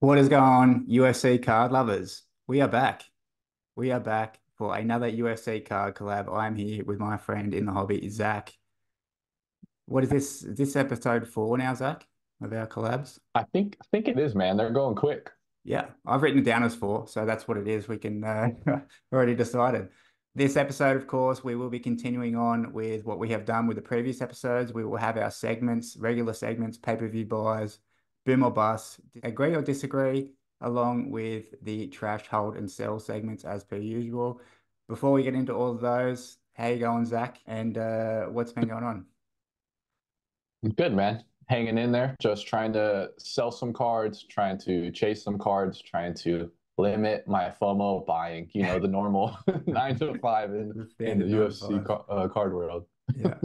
What is going on, UFC card lovers? We are back. We are back for another UFC card collab. I'm here with my friend in the hobby, Zach. What is this? Is this episode 4 now, Zach, of our collabs? I think it is, man. They're going quick. Yeah, I've written it down as 4, so that's what it is. We can already decided. This episode, of course, we will be continuing on with what we have done with the previous episodes. We will have our segments, regular segments, pay-per-view buys, boom or bust, agree or disagree, along with the trash, hold, and sell segments as per usual. Before we get into all of those, how you going, Zach? And what's been going on? Good, man. Hanging in there, just trying to sell some cards, trying to chase some cards, trying to limit my FOMO buying, the normal 9 to 5 in The in the standard 9 to UFC 5. card world. Yeah.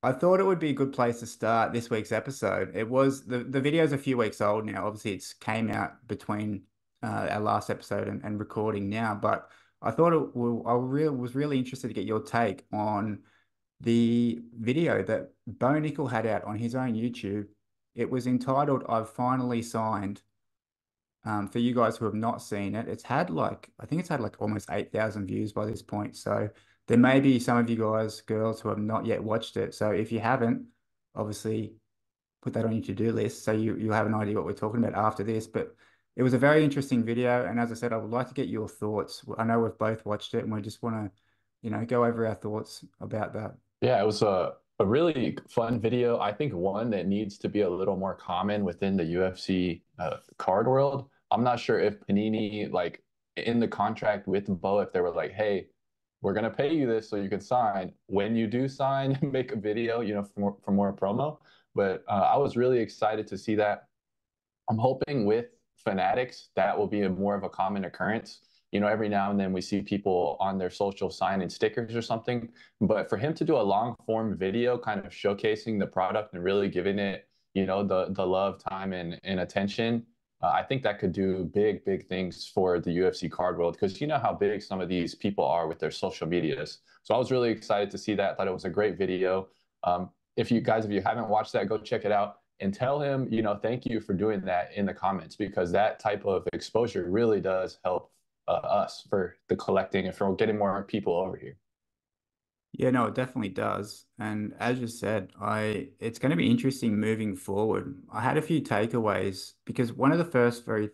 I thought it would be a good place to start this week's episode. It was the video's a few weeks old now. Obviously, it's came out between our last episode and recording now. But I thought was really interested to get your take on the video that Bo Nickel had out on his own YouTube. It was entitled "I've Finally Signed." For you guys who have not seen it, I think it's had like almost 8,000 views by this point. So there may be some of you guys, girls, who have not yet watched it. So if you haven't, obviously put that on your to-do list so you have an idea what we're talking about after this. But it was a very interesting video, and as I said, I would like to get your thoughts. I know we've both watched it, and we just want to, go over our thoughts about that. Yeah, it was a really fun video. I think one that needs to be a little more common within the UFC card world. I'm not sure if Panini, like in the contract with Bo, if they were like, hey, we're gonna pay you this so you can sign. When you do sign, make a video, for more promo. But I was really excited to see that. I'm hoping with fanatics that will be more of a common occurrence. Every now and then we see people on their social sign in stickers or something. But for him to do a long form video kind of showcasing the product and really giving it, the love, time, and attention, I think that could do big, big things for the UFC card world because you know how big some of these people are with their social medias. So I was really excited to see that. Thought it was a great video. If you haven't watched that, go check it out and tell him, thank you for doing that in the comments because that type of exposure really does help us for the collecting and for getting more people over here. Yeah, no, it definitely does. And as you said, it's going to be interesting moving forward. I had a few takeaways because one of the first very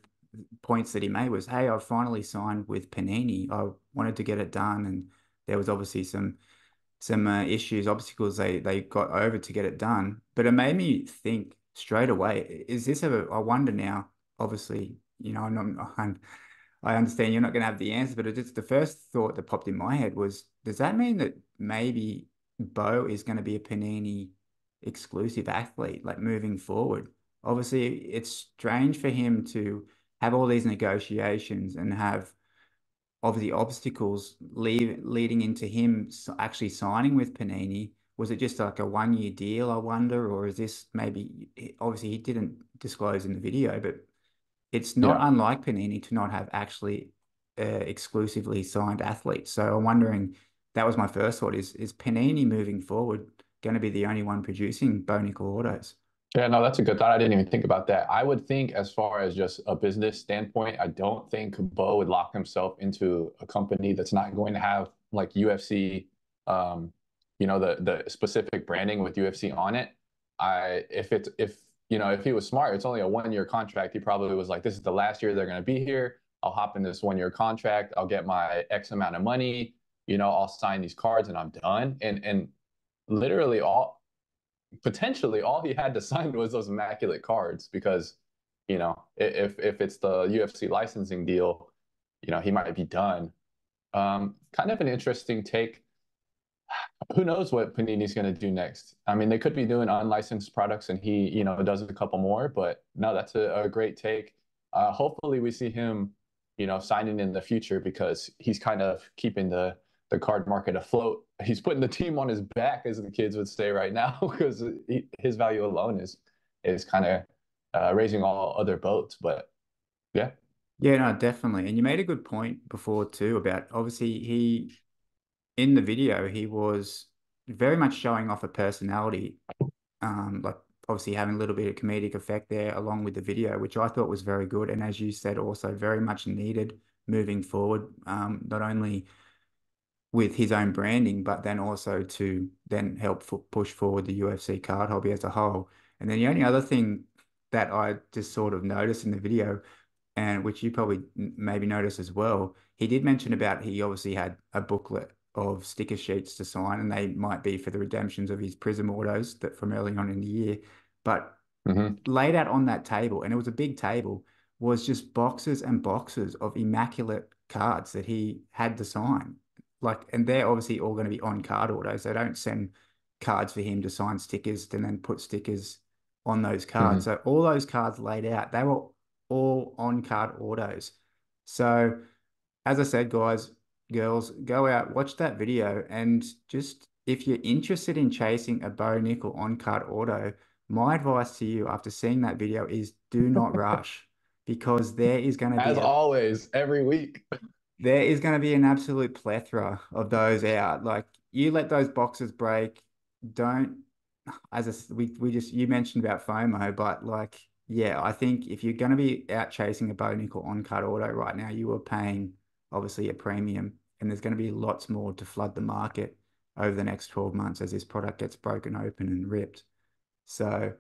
points that he made was, "Hey, I've finally signed with Panini. I wanted to get it done, and there was obviously some issues, obstacles they got over to get it done." But it made me think straight away, is this I wonder now, obviously, I understand you're not going to have the answer, but it's the first thought that popped in my head was, does that mean that maybe Bo is going to be a Panini exclusive athlete, like moving forward? Obviously, it's strange for him to have all these negotiations and have obviously obstacles leading into him actually signing with Panini. Was it just like a 1 year deal, I wonder, or is this maybe, obviously he didn't disclose in the video, but it's not Yeah. unlike Panini to not have actually exclusively signed athletes. So I'm wondering, that was my first thought, is Panini moving forward going to be the only one producing Bo Nickal autos? Yeah, no, that's a good thought. I didn't even think about that. I would think, as far as just a business standpoint, I don't think Bo would lock himself into a company that's not going to have like UFC, the specific branding with UFC on it. If he was smart, it's only a 1 year contract. He probably was like, this is the last year they're going to be here. I'll hop in this 1 year contract. I'll get my X amount of money. I'll sign these cards and I'm done. And literally potentially all he had to sign was those immaculate cards because, if it's the UFC licensing deal, he might be done. Kind of an interesting take. Who knows what Panini's going to do next? I mean, they could be doing unlicensed products and he, does a couple more, but no, that's a great take. Hopefully we see him, signing in the future because he's kind of keeping the card market afloat. He's putting the team on his back, as the kids would say right now, because his value alone is kind of raising all other boats. But yeah, Yeah, no, definitely. And you made a good point before too about obviously in the video he was very much showing off a personality, like obviously having a little bit of comedic effect there along with the video, which I thought was very good. And as you said, also very much needed moving forward, not only with his own branding, but then also to then help push forward the UFC card hobby as a whole. And then the only other thing that I just sort of noticed in the video, and which you probably maybe noticed as well, he did mention about he obviously had a booklet of sticker sheets to sign, and they might be for the redemptions of his Prism autos that from early on in the year. But Hmm. laid out on that table, and it was a big table, was just boxes and boxes of immaculate cards that he had to sign. Like, and they're obviously all going to be on card autos. They don't send cards for him to sign stickers and then put stickers on those cards. Hmm. So all those cards laid out, they were all on card autos. So as I said, guys, girls, go out, watch that video, and just if you're interested in chasing a Bo Nickel on card auto, my advice to you after seeing that video is do not rush because As always, every week. there is going to be an absolute plethora of those out. Like you let those boxes break, don't we just you mentioned about FOMO, but like yeah, I think if you're going to be out chasing a Bo Nickel on card auto right now, you are paying obviously a premium, and there's going to be lots more to flood the market over the next 12 months as this product gets broken open and ripped. So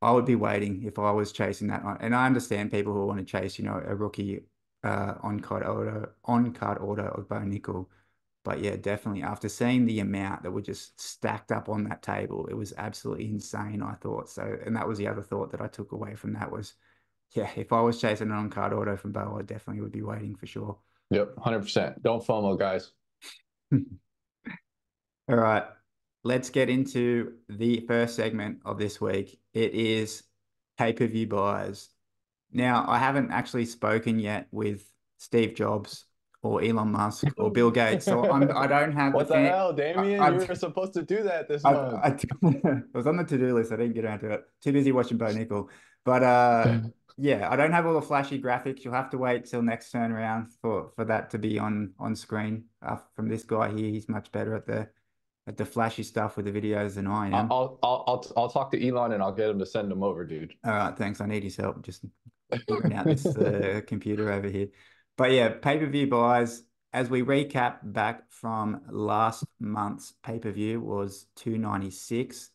I would be waiting if I was chasing that one. And I understand people who want to chase, a rookie on card auto of Bo Nickel. But yeah, definitely after seeing the amount that were just stacked up on that table, it was absolutely insane, I thought. So, and that was the other thought that I took away from that was, yeah, if I was chasing an on-card auto from Bo, I definitely would be waiting for sure. Yep, 100%. Don't FOMO, guys. All right, let's get into the first segment of this week. It is pay-per-view buys. Now, I haven't actually spoken yet with Steve Jobs or Elon Musk or Bill Gates, so I don't have the What the fan. hell, Damien? You were supposed to do that this month. I was on the to-do list. I didn't get around to it. Too busy watching Bo Nickel. But yeah, I don't have all the flashy graphics. You'll have to wait till next turn around for that to be on screen. From this guy here, he's much better at the flashy stuff with the videos than I am. I'll talk to Elon and I'll get him to send them over, dude. All right, thanks. I need his help. Just figuring out this computer over here. But yeah, pay-per-view buys. As we recap back from last month's pay-per-view was 296.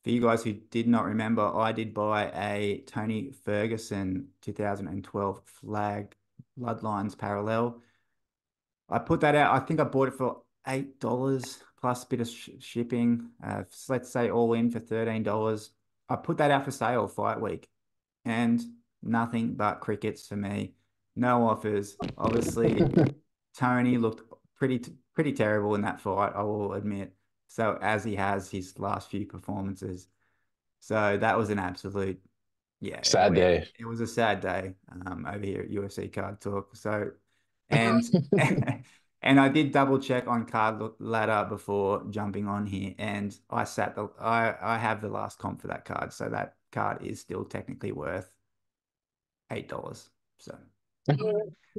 For you guys who did not remember, I did buy a Tony Ferguson 2012 flag Bloodlines parallel. I put that out. I think I bought it for $8 plus a bit of shipping. So let's say all in for $13. I put that out for sale fight week, and nothing but crickets for me. No offers. Obviously, Tony looked pretty terrible in that fight, I will admit. So as he has his last few performances. So that was an absolute, yeah, Sad day. it was a sad day over here at UFC Card Talk. So, and and I did double check on Card Ladder before jumping on here, and I have the last comp for that card, so that card is still technically worth $8. So,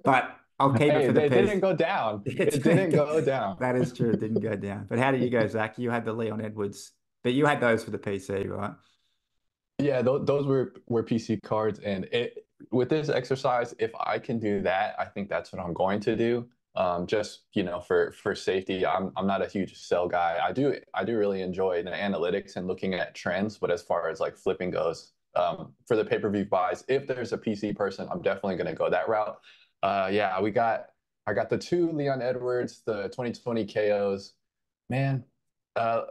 but I'll keep it Hey, for the they piece. didn't go down. It's It didn't go down. that is true. It didn't go down. But how did you go, Zach? You had the Leon Edwards, but you had those for the PC, right? Yeah, those were PC cards, and it with this exercise, if I can do that, I think that's what I'm going to do. Just for safety, I'm not a huge sell guy. I do really enjoy the analytics and looking at trends, but as far as like flipping goes, for the pay-per-view buys, if there's a PC person, I'm definitely going to go that route. Yeah, I got the two Leon Edwards, the 2020 KOs. Man,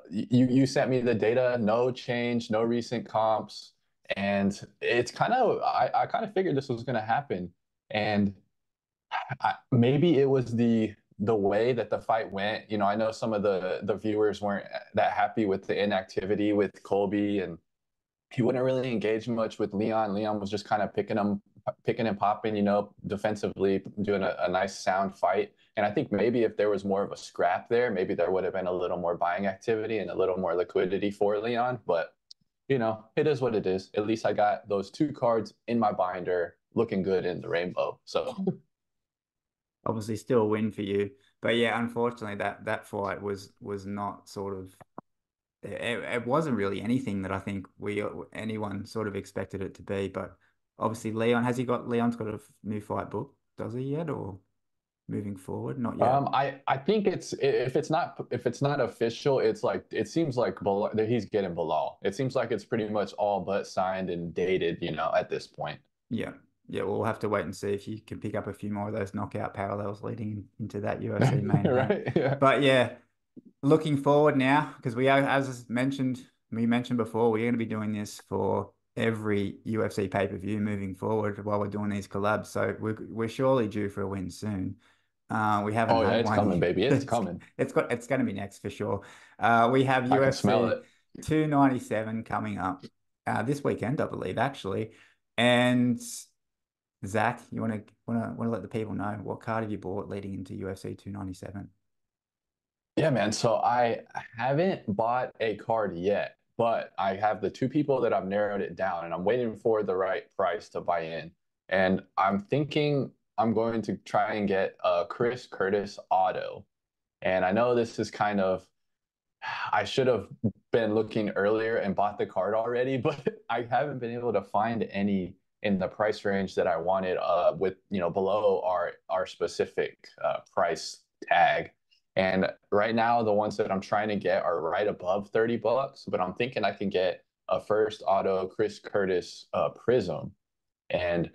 you sent me the data, no change, no recent comps, and it's I kind of figured this was going to happen, and maybe it was the way that the fight went. I know some of the viewers weren't that happy with the inactivity with Colby, and he wouldn't really engage much with Leon. Leon was just kind of picking and popping, defensively, doing a nice sound fight. And I think maybe if there was more of a scrap there, maybe there would have been a little more buying activity and a little more liquidity for Leon. But, it is what it is. At least I got those two cards in my binder looking good in the rainbow. So, Obviously, still a win for you. But yeah, unfortunately, that fight was not sort of it wasn't really anything that I think we anyone sort of expected it to be. But obviously, Leon's got a new fight book, does he yet, or moving forward? Not yet. I think if it's not official, it's like it seems like that he's getting below. It seems like it's pretty much all but signed and dated, at this point. Yeah. Yeah, we'll have to wait and see if you can pick up a few more of those knockout parallels leading into that UFC main event. Right? Yeah. But yeah, looking forward now, because we mentioned before, we're going to be doing this for every UFC pay-per-view moving forward while we're doing these collabs. So we're surely due for a win soon. We haven't Oh yeah, had it's one. coming, baby. It's coming. It's going to be next for sure. We have I can smell UFC it. 297 coming up this weekend, I believe, actually. And Zach, you want to let the people know what card have you bought leading into UFC 297? Yeah, man. So I haven't bought a card yet, but I have the two people that I've narrowed it down, and I'm waiting for the right price to buy in. And I'm thinking I'm going to try and get a Chris Curtis auto. And I know this is kind of I should have been looking earlier and bought the card already, but I haven't been able to find any in the price range that I wanted with below our specific price tag. And right now the ones that I'm trying to get are right above 30 bucks, but I'm thinking I can get a first auto Chris Curtis Prism. And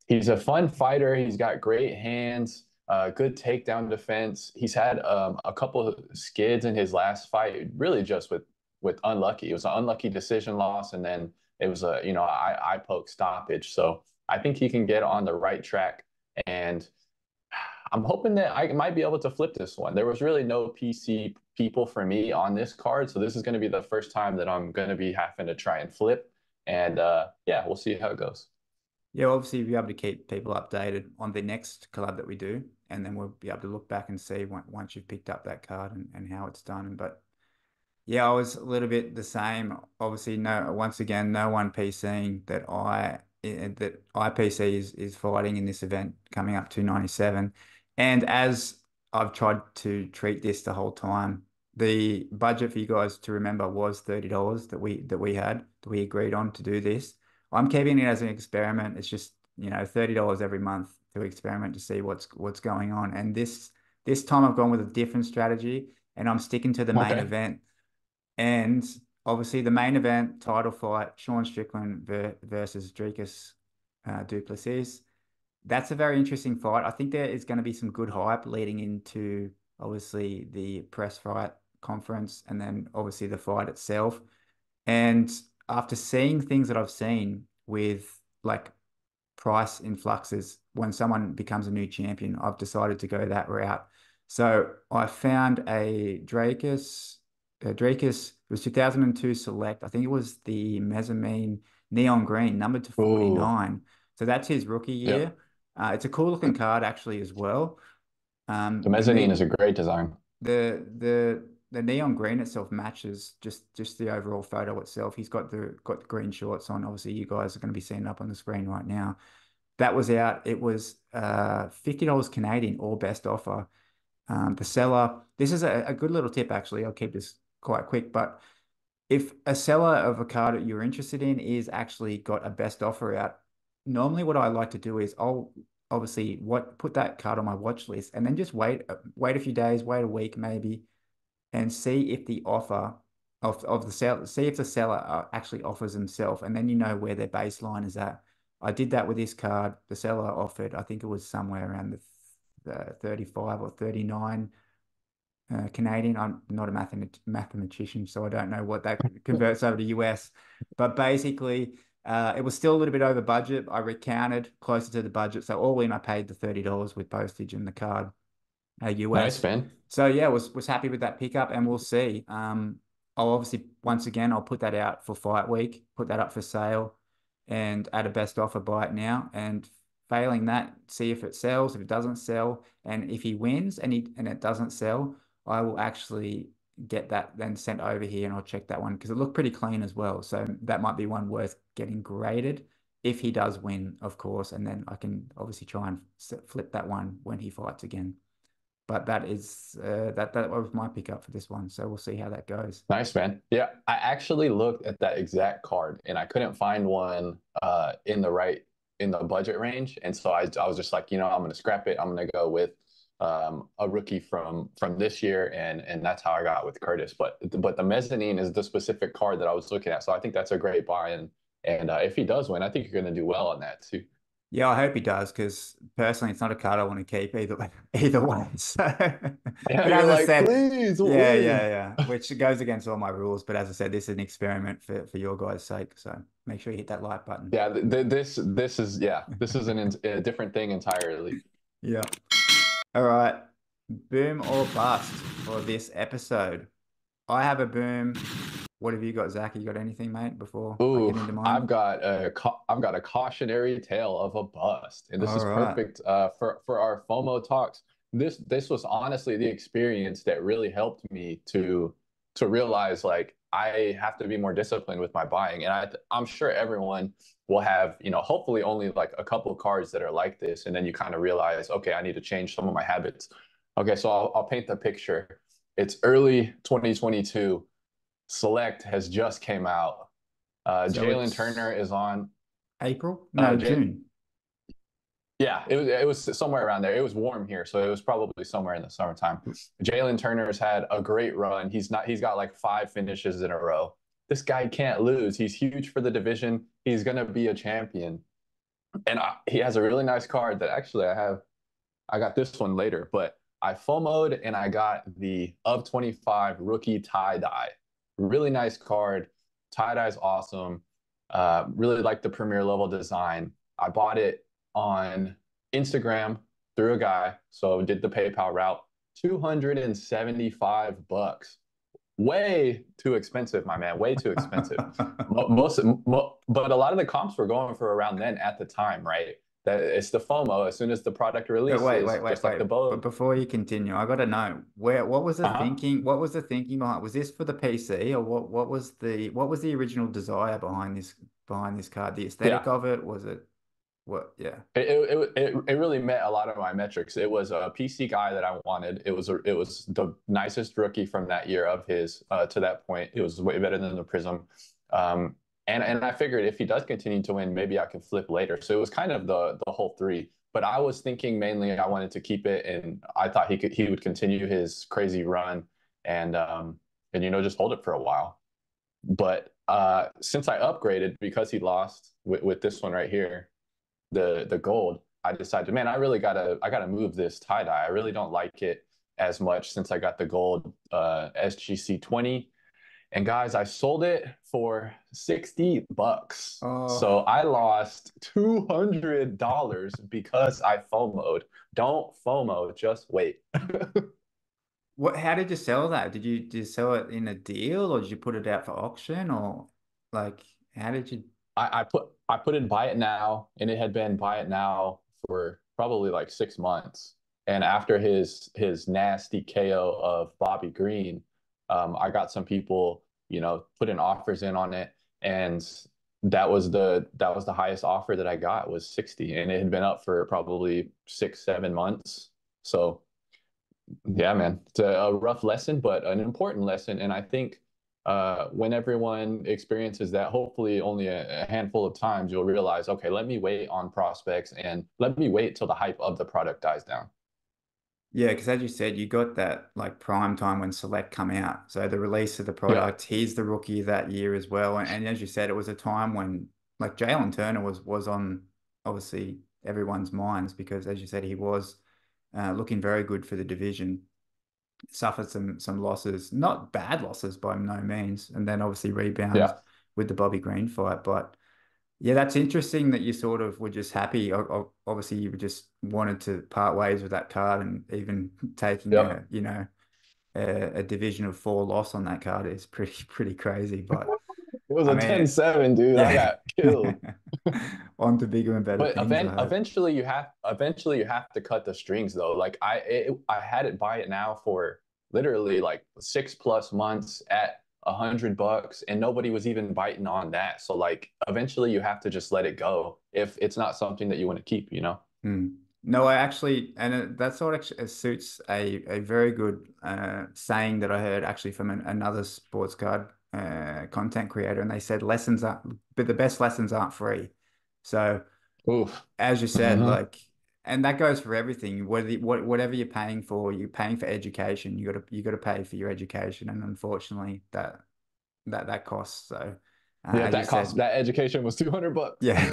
he's a fun fighter. He's got great hands, good takedown defense. He's had a couple of skids in his last fight, really just with unlucky. It was an unlucky decision loss, and then it was a eye poke stoppage. So I think he can get on the right track, and I'm hoping that I might be able to flip this one. There was really no PC people for me on this card, so this is going to be the first time that I'm going to be having to try and flip. And yeah, we'll see how it goes. Yeah, obviously we'll be able to keep people updated on the next collab that we do, and then we'll be able to look back and see once you've picked up that card and how it's done. But yeah, I was a little bit the same. Obviously, no, once again, no one PCing that IPC is fighting in this event coming up to 97. And as I've tried to treat this the whole time, the budget for you guys to remember was $30 that we agreed on to do this. I'm keeping it as an experiment. It's just, $30 every month to experiment to see what's going on. And this time I've gone with a different strategy and I'm sticking to the main Okay. event. And obviously, the main event title fight, Sean Strickland versus Dricus Duplessis. That's a very interesting fight. I think there is going to be some good hype leading into obviously the press fight conference and then obviously the fight itself. And after seeing things that I've seen with like price influxes when someone becomes a new champion, I've decided to go that route. So I found Dracus was 2002 select. I think it was the mezzanine neon green, numbered to Ooh. 49. So that's his rookie Yep. year. It's a cool looking card actually as well. The The mezzanine is ne a great design. the neon green itself matches just the overall photo itself. He's got the green shorts on. Obviously, you guys are going to be seeing it up on the screen right now. That was out. It was $50 Canadian or best offer. The seller, this is a good little tip actually. I'll keep this quite quick, but if a seller of a car that you're interested in is actually got a best offer out, normally what I like to do is I'll obviously put that card on my watch list and then just wait a few days, wait a week maybe, and see if the offer of the seller, see if the seller actually offers himself, and then you know where their baseline is at. I did that with this card. The seller offered, I think it was somewhere around the 35 or 39 Canadian. I'm not a mathematician, so I don't know what that converts over to US. But basically, it was still a little bit over budget. I recounted closer to the budget. So all in, I paid the $30 with postage and the card, Nice, US. man. So yeah, was happy with that pickup, and we'll see. I'll obviously once again I'll put that out for fight week, put that up for sale, and add a best offer buy it now. And failing that, see if it sells. If it doesn't sell, and if he wins and it doesn't sell, I will actually get that then sent over here, and I'll check that one because it looked pretty clean as well. So that might be one worth getting graded if he does win, of course, and then I can obviously try and flip that one when he fights again. but that was my pickup for this one. So we'll see how that goes. Nice, man. Yeah, I actually looked at that exact card and I couldn't find one in the budget range. And so I was just like, I'm gonna scrap it. I'm gonna go with a rookie from this year, and that's how I got with Curtis. But the mezzanine is the specific card that I was looking at. So I think that's a great buy, and if he does win, I think you're gonna do well on that too. Yeah, I hope he does because personally, it's not a card I want to keep either either way. So, Yeah, but you're as I like, said, please yeah, win. yeah, yeah, which goes against all my rules. But as I said, this is an experiment for your guys' sake. So make sure you hit that like button. Yeah, this is a different thing entirely. Yeah. All right. Boom or bust for this episode. I have a boom. What have you got, Zach? You got anything, mate, before I Ooh, get into mine? I've got a cautionary tale of a bust, and this All is right. perfect for our FOMO talks. This was honestly the experience that really helped me to realize like I have to be more disciplined with my buying, and I'm sure everyone will have hopefully only like a couple of cards that are like this, and then you kind of realize, okay, I need to change some of my habits. Okay, so I'll paint the picture. It's early 2022. Select has just came out. So Jalen Turner it's is on. April? Uh, No, J June. yeah, it was somewhere around there. It was warm here, so it was probably somewhere in the summertime. Jalen Turner's had a great run. He's got like 5 finishes in a row. This guy can't lose. He's huge for the division. He's gonna be a champion. And he has a really nice card that actually I got this one later, but I FOMO'd and I got the of 25 rookie tie dye. Really nice card. Tie dye's awesome. Really like the premier level design. I bought it on Instagram through a guy, so did the PayPal route. 275 bucks. Way too expensive, my man. Way too expensive. But a lot of the comps were going for around then at the time, right? That it's the FOMO. As soon as the product But wait, releases, wait, wait, just like wait. the But boat. before you continue, I got to know what was the Uh-huh. thinking? What was the thinking behind? Was this for the PC or what was the original desire behind this card? The aesthetic Yeah. of it? Was it what? Yeah. It really met a lot of my metrics. It was a PC guy that I wanted. It was the nicest rookie from that year of his to that point. It was way better than the Prism. Um, and I figured if he does continue to win, maybe I can flip later. So it was kind of the whole three. But I was thinking mainly I wanted to keep it, and I thought he would continue his crazy run and just hold it for a while. But since I upgraded because he lost with this one right here, the gold, I decided, man, I gotta move this tie dye. I really don't like it as much since I got the gold SGC 20. And guys, I sold it for 60 bucks. Oh, So I lost $200 because I FOMO'd. Don't FOMO, just wait. what? How did you sell that? Did you sell it in a deal or did you put it out for auction or like how did you? I put in buy it now, and it had been buy it now for probably like 6 months. And after his nasty KO of Bobby Green, I got some people, putting offers in on it, and that was the highest offer that I got was 60, and it had been up for probably 6, 7 months. So yeah, man, it's a rough lesson, but an important lesson. And I think when everyone experiences that, hopefully only a handful of times, you'll realize, okay, let me wait on prospects and let me wait till the hype of the product dies down. Yeah, because as you said, you got that like prime time when Select come out. So the release of the Yeah, product, he's the rookie of that year as well. And as you said, it was a time when like Jalen Turner was on obviously everyone's minds because as you said, he was looking very good for the division. Suffered some losses, not bad losses by no means, and then obviously rebounds yeah, with the Bobby Green fight. But yeah, that's interesting that you sort of were just happy. Obviously, you just wanted to part ways with that card, and even taking yep. a division of four loss on that card is pretty crazy. But It was I a mean, 10-7, dude. I yeah, got killed. on to bigger and better But things, I hope. eventually you have to cut the strings though. Like I had it buy it now for literally like 6 plus months at $100, and nobody was even biting on that. So like eventually you have to just let it go if it's not something that you want to keep. Hmm. No, I actually, and that sort of actually suits a very good saying that I heard actually from another sports card content creator, and they said lessons are, but the best lessons aren't free. So Oof. as you said, Hmm. like, and that goes for everything. Whatever you're paying for, you're paying for education. You got to pay for your education, and unfortunately, that costs. So, Yeah, as you that cost said, that education was $200. yeah.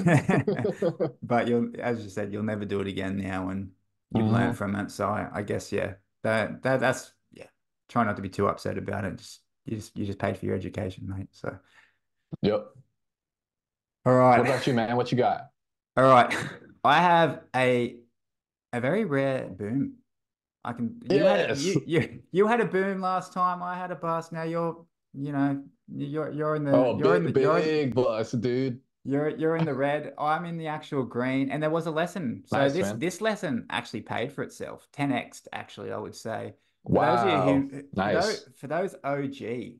But as you said, you'll never do it again now, and you've learned Hmm. from it. So I guess yeah, that's yeah. Try not to be too upset about it. You just paid for your education, mate. So Yep. all What right, about you, man? What you got? all right. I have a very rare boom. I can Yes. you had a boom last time. I had a bust. Now you know you're in the Oh, big bus, dude. you're in the red. I'm in the actual green, and there was a lesson. So Nice, this man. this lesson actually paid for itself, 10x actually, I would say. For those of you Wow. Nice. for those OG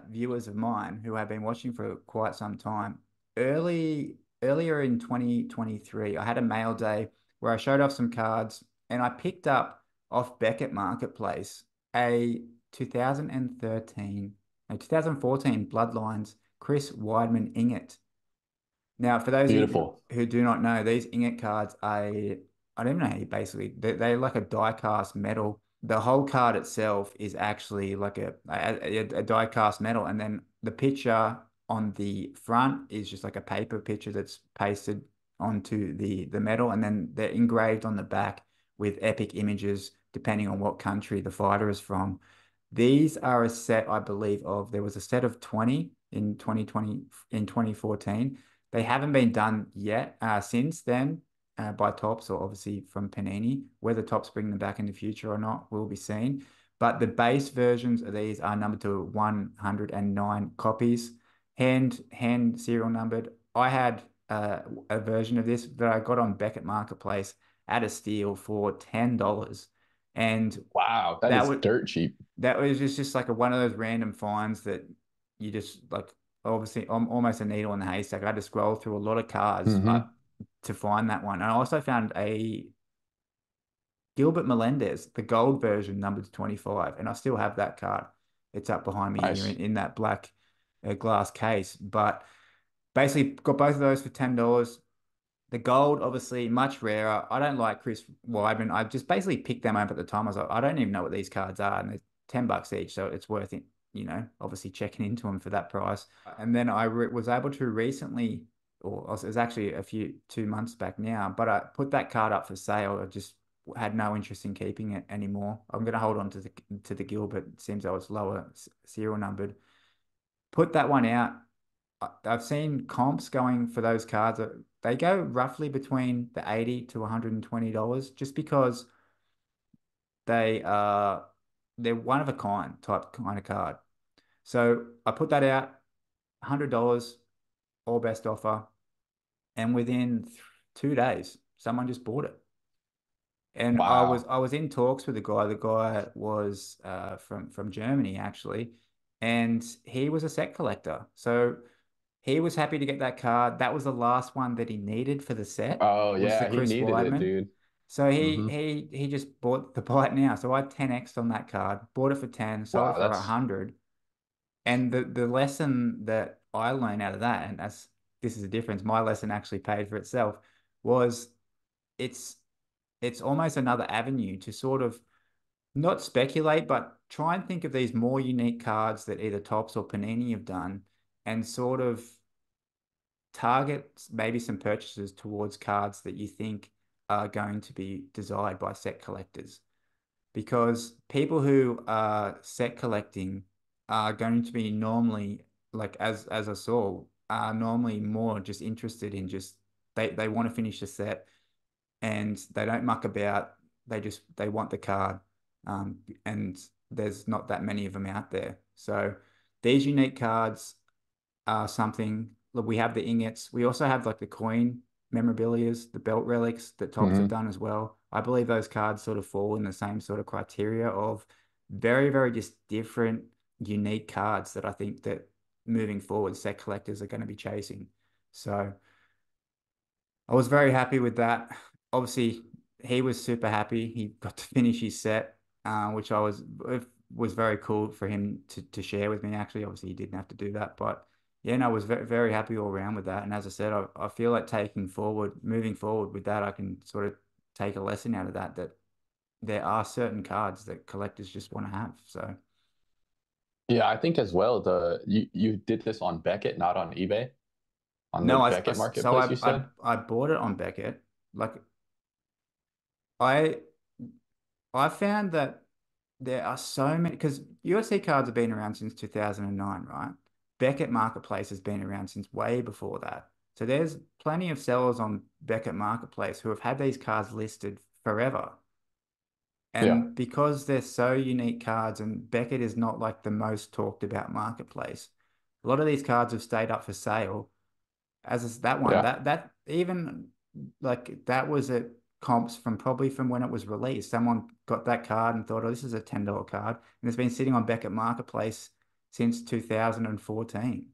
viewers of mine who have been watching for quite some time, earlier in 2023, I had a mail day where I showed off some cards, and I picked up off Beckett Marketplace a 2013, no, 2014 Bloodlines Chris Weidman Ingot. Now, for those of you Beautiful. who do not know, these ingot cards are, I don't know how you basically, they're like a die cast metal. The whole card itself is actually like a die cast metal. And then the picture on the front is just like a paper picture that's pasted onto the metal. And then they're engraved on the back with epic images, depending on what country the fighter is from. These are a set, I believe, of there was a set of 20 in 2020 in 2014. They haven't been done yet since then by Topps or obviously from Panini. Whether Topps bring them back in the future or not will be seen. But the base versions of these are numbered to 109 copies, hand serial numbered. I had a version of this that I got on Beckett Marketplace at a steal for $10, and Wow, that that is would dirt cheap. that was just like one of those random finds that you just like obviously almost a needle in the haystack. I had to scroll through a lot of cars Hmm. to find that one. And I also found a Gilbert Melendez, the gold version, numbered to 25, and I still have that card. It's up behind me here Nice. in that black glass case. But basically, got both of those for $10. The gold, obviously, much rarer. I don't like Chris Weidman. I just basically picked them up at the time. I was like, I don't even know what these cards are, and they're $10 each, so it's worth it. Obviously checking into them for that price. And then I was able to recently, or it was actually 2 months back now, but I put that card up for sale. I just had no interest in keeping it anymore. I'm going to hold on to the Gilbert. It seems though it's lower serial numbered. Put that one out. I've seen comps going for those cards. They go roughly between the 80 to $120 just because they are they're one of a kind type kind of card. So I put that out, $100, all best offer, and within 2 days, someone just bought it. And I was Wow. I was in talks with the guy. The guy was from Germany actually, and he was a set collector. So he was happy to get that card. That was the last one that he needed for the set, Oh was the yeah, he Chris needed it, Weidman. dude. So he Hmm. he he just bought the buy it now. So I 10x on that card, bought it for 10, sold it Wow, for that's 100. And the lesson that I learned out of that, and this is the difference, my lesson actually paid for itself, was it's it's almost another avenue to sort of not speculate, but try and think of these more unique cards that either Topps or Panini have done, and sort of target maybe some purchases towards cards that you think are going to be desired by set collectors. Because people who are set collecting are going to be normally, like as I saw, are normally more just interested in just they want to finish the set and they don't muck about. They want the card. And there's not that many of them out there. So these unique cards something. Look, we have the ingots. We also have like the coin memorabilias, the belt relics that Topps have hmm done as well. I believe those cards sort of fall in the same sort of criteria of very, very just different, unique cards that I think that moving forward, set collectors are going to be chasing. So I was very happy with that. obviously he was super happy. He got to finish his set, which I was it was very cool for him to share with me. Actually, obviously he didn't have to do that, but yeah, no, I was very happy all around with that. And as I said, I feel like moving forward with that, I can sort of take a lesson out of that that there are certain cards that collectors just want to have. So Yeah, I think as well, you did this on Beckett, not on eBay, on the no, Beckett so marketplace, you said? I bought it on Beckett. Like I I found that there are so many because UFC cards have been around since 2009, right? Beckett Marketplace has been around since way before that. So there's plenty of sellers on Beckett Marketplace who have had these cards listed forever. Yeah. And because they're so unique cards and Beckett is not like the most talked about marketplace, a lot of these cards have stayed up for sale as is that one, Yeah. that even like that was at comps from probably from when it was released. Someone got that card and thought, oh, this is a $10 card. And it's been sitting on Beckett Marketplace since 2014.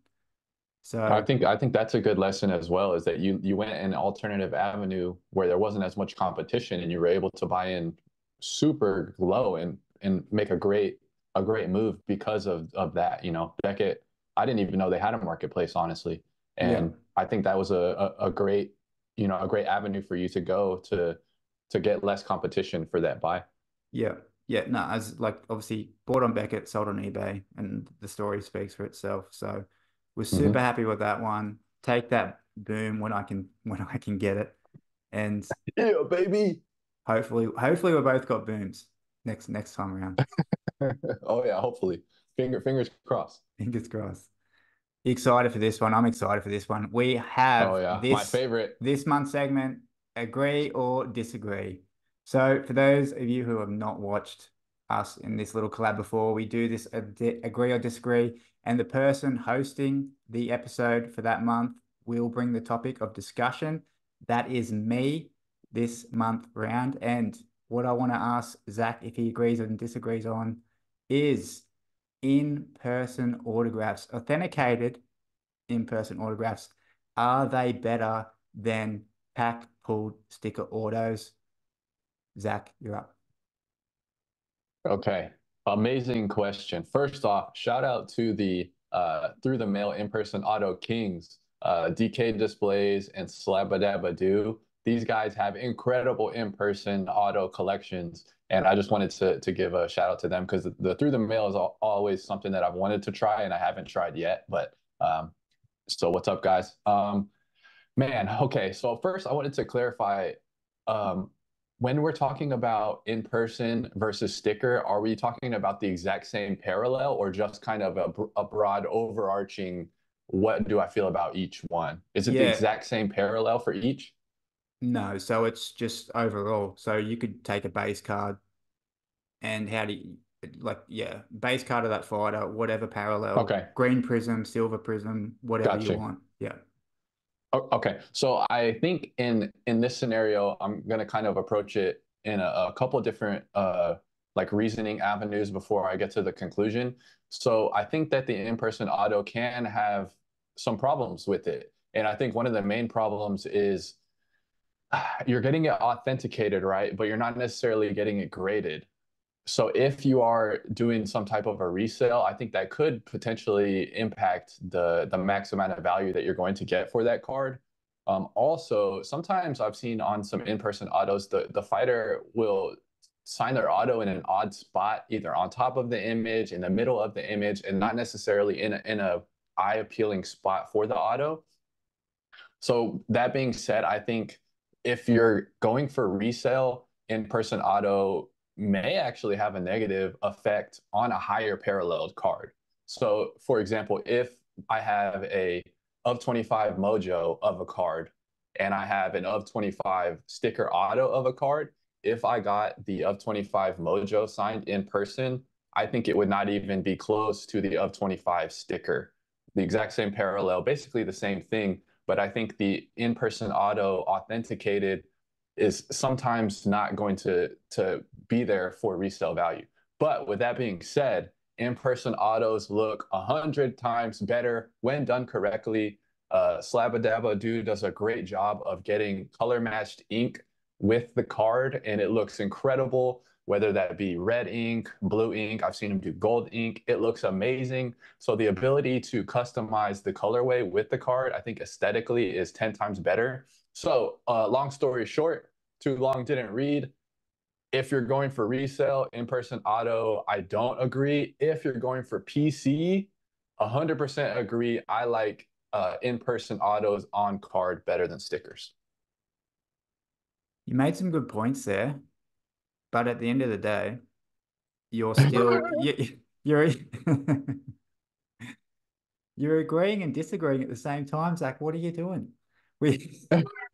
So I think that's a good lesson as well, is that you went an alternative avenue where there wasn't as much competition and you were able to buy in super low and make a great move because of that. You know, Beckett, I didn't even know they had a marketplace, honestly. yeah, And I think that was a great, you know, a great avenue for you to go to get less competition for that buy. yeah, yeah. No, as like obviously bought on Beckett, sold on eBay, and the story speaks for itself. So was super Hmm. happy with that one. Take that boom when I can get it. And Yeah, baby. hopefully we both got booms next time around. Oh yeah, hopefully. Fingers crossed. Fingers crossed. You excited for this one? I'm excited for this one. We Oh have yeah, my favorite. this month's segment, agree or disagree. So for those of you who have not watched us in this little collab before, we do this agree or disagree, and the person hosting the episode for that month will bring the topic of discussion. That is me this month round. And what I want to ask Zac if he agrees and disagrees on is in-person autographs, authenticated in-person autographs, are they better than pack pulled sticker autos? Zac, you're up. Okay. Amazing question. First off, shout out to the through the mail in-person auto kings, DK Displays and Slabadabadoo. These guys have incredible in-person auto collections, and I just wanted to give a shout out to them because the through the mail is always something that I've wanted to try and I haven't tried yet. But so what's up, guys? Man, okay. So first, I wanted to clarify, um, when we're talking about in-person versus sticker, are we talking about the exact same parallel or just kind of a broad overarching, what do I feel about each one? Is it the Yeah, exact same parallel for each? no. So it's just overall. So you could take a base card and how do you like, yeah, base card of that fighter, whatever parallel, Okay, green prism, silver prism, whatever got you you. want. Yeah. Okay, so I think in this scenario, I'm gonna kind of approach it in a couple different like reasoning avenues before I get to the conclusion. So I think that the in-person auto can have some problems with it, and I think one of the main problems is you're getting it authenticated, right? But you're not necessarily getting it graded. So if you are doing some type of a resale, I think that could potentially impact the max amount of value that you're going to get for that card. Also, sometimes I've seen on some in-person autos, the fighter will sign their auto in an odd spot, either on top of the image, in the middle of the image, and not necessarily in a eye-appealing spot for the auto. So that being said, I think if you're going for resale, in-person auto may actually have a negative effect on a higher paralleled card. So for example, if I have a of 25 mojo of a card and I have an of 25 sticker auto of a card, if I got the of 25 mojo signed in person, I think it would not even be close to the of 25 sticker. The exact same parallel, basically the same thing, but I think the in-person auto authenticated is sometimes not going to be there for resale value. But with that being said, in-person autos look 100 times better when done correctly. Slabadaba Dude does a great job of getting color matched ink with the card, and it looks incredible, whether that be red ink, blue ink. I've seen him do gold ink. It looks amazing. So the ability to customize the colorway with the card, I think aesthetically is 10 times better. So long story short, too long didn't read. If you're going for resale, in-person auto, I don't agree. If you're going for PC, 100% agree. I like in-person autos on card better than stickers. You made some good points there, but at the end of the day, you're still you're you're agreeing and disagreeing at the same time, Zach. What are you doing? We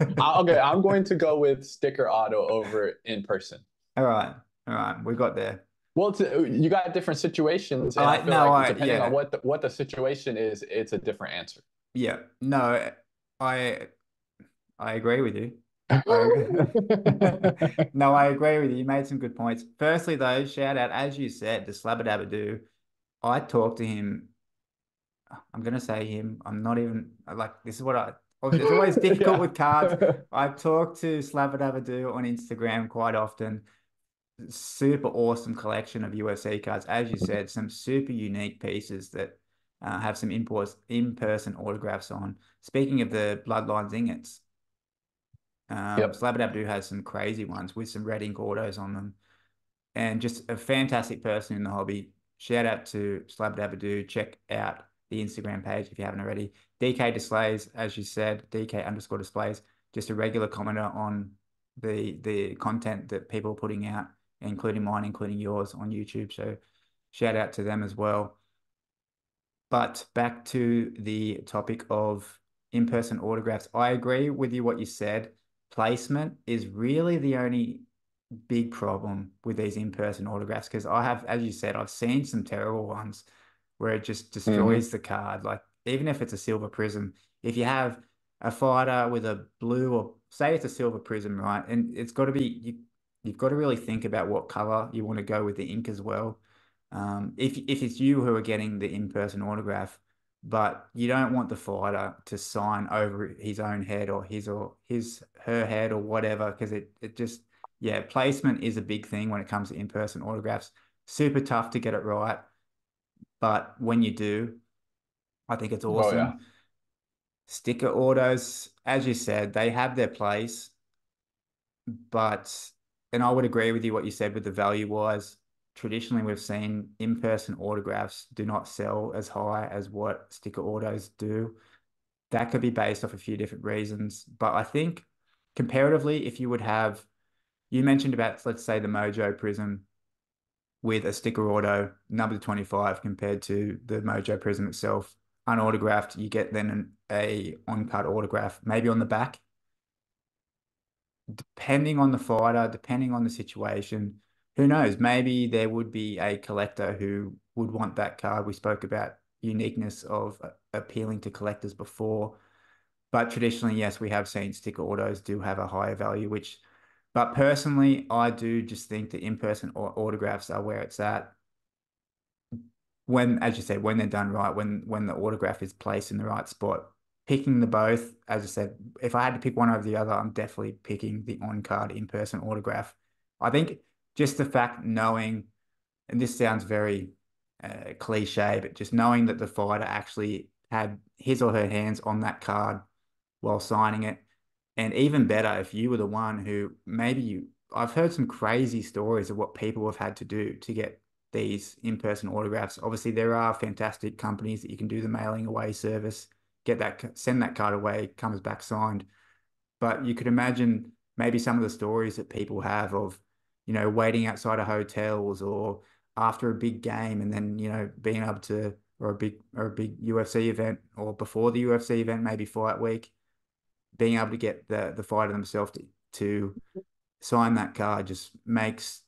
Okay, I'm going to go with sticker auto over in person. all right, all right, we got there. Well, you got different situations, and I I feel no, like I depending on yeah, what the situation is, it's a different answer. yeah, no, I I agree with you. I no, I agree with you. You made some good points. Firstly, though, shout out, as you said, to Slabadabadoo. I talked to him. I'm gonna say him. I'm not even like this is what I. It's always difficult Yeah. with cards. I talk to Slabadabadoo on Instagram quite often. Super awesome collection of UFC cards, as you said. Some super unique pieces that have some in-person autographs on. Speaking of the Bloodlines ingots, Yep. Slabadabadoo has some crazy ones with some red ink autos on them, and just a fantastic person in the hobby. Shout out to Slabadabadoo. Check out the Instagram page if you haven't already. DK Displays, as you said, DK underscore displays, just a regular commenter on the content that people are putting out, including mine, including yours on YouTube. So shout out to them as well. But back to the topic of in-person autographs. I agree with you what you said. Placement is really the only big problem with these in-person autographs because I have, as you said, I've seen some terrible ones where it just Hmm. destroys the card. Like even if it's a silver prism, if you have a fighter with a blue or say it's a silver prism, right? And it's got to be you've got to really think about what color you want to go with the ink as well. If it's you who are getting the in-person autograph, but you don't want the fighter to sign over his own head or his her head or whatever, because it just yeah, placement is a big thing when it comes to in-person autographs. Super tough to get it right, but when you do, I think it's Oh yeah. awesome. Sticker autos, as you said, they have their place, but and I would agree with you what you said with the value wise. Traditionally, we've seen in-person autographs do not sell as high as what sticker autos do. That could be based off a few different reasons, but I think comparatively, if you would have, you mentioned about, let's say, the Mojo Prism with a sticker auto number 25 compared to the Mojo Prism itself. Unautographed, you get then a on-card autograph, maybe on the back. Depending on the fighter, depending on the situation, who knows? Maybe there would be a collector who would want that card. We spoke about uniqueness of appealing to collectors before, but traditionally, yes, we have seen sticker autos do have a higher value, but personally, I do just think that in-person autographs are where it's at when, as you said, when they're done right, when the autograph is placed in the right spot. Picking the both, as I said, if I had to pick one over the other, I'm definitely picking the on-card in-person autograph. I think just the fact knowing, and this sounds very cliche, but just knowing that the fighter actually had his or her hands on that card while signing it. And even better, if you were the one who maybe I've heard some crazy stories of what people have had to do to get these in-person autographs. Obviously, there are fantastic companies that you can do the mailing away service, send that card away, comes back signed. But you could imagine maybe some of the stories that people have of, waiting outside of hotels or after a big game and then, being able to, or a big UFC event or before the UFC event, maybe fight week, being able to get the fighter themselves to sign that card just makes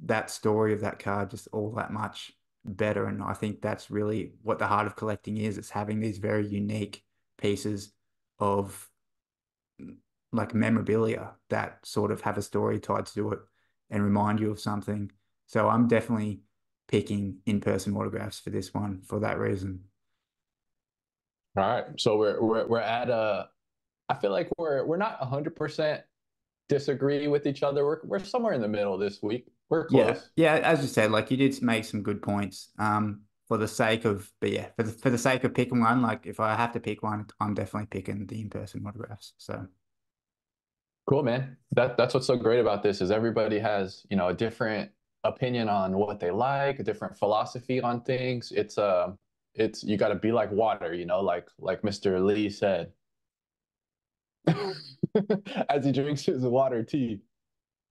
that story of that card just all that much better. And I think that's really what the heart of collecting is. It's having these very unique pieces of like memorabilia that sort of have a story tied to it and remind you of something. So I'm definitely picking in-person autographs for this one for that reason. All right. So we're at I feel like we're not 100% disagree with each other. We're somewhere in the middle this week. We're Yeah, close. yeah. As you said, like you did make some good points. For the sake of, but yeah, for the sake of picking one, like if I have to pick one, I'm definitely picking the in-person autographs. So Cool, man. That's what's so great about this is everybody has, a different opinion on what they like, a different philosophy on things. It's you got to be like water, like Mr. Lee said as he drinks his water tea.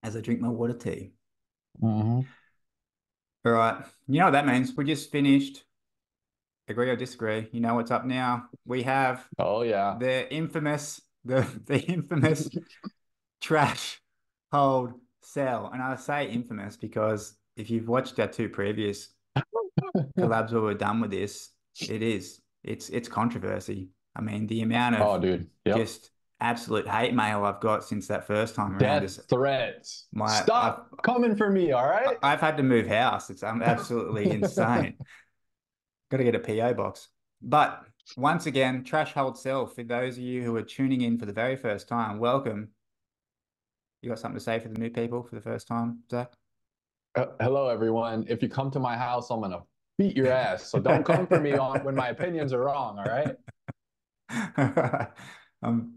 as I drink my water tea. Hmm. All right, you know what that means? We just finished. Agree or disagree? You know what's up now? We have Oh yeah. the infamous trash, hold, sell. And I say infamous because if you've watched our two previous collabs where we're done with this, it is. It's controversy. I mean, the amount Oh, of dude. Yep. just absolute hate mail I've got since that first time around Death is threats. my Stop coming for me, all right? I've had to move house. It's absolutely insane. Got to get a PO box. But once again, trash hold sell. For those of you who are tuning in for the very first time, welcome. You got something to say for the new people for the first time, Zach? Hello, everyone. If you come to my house, I'm gonna beat your ass. So don't come for me on when my opinions are wrong, all right?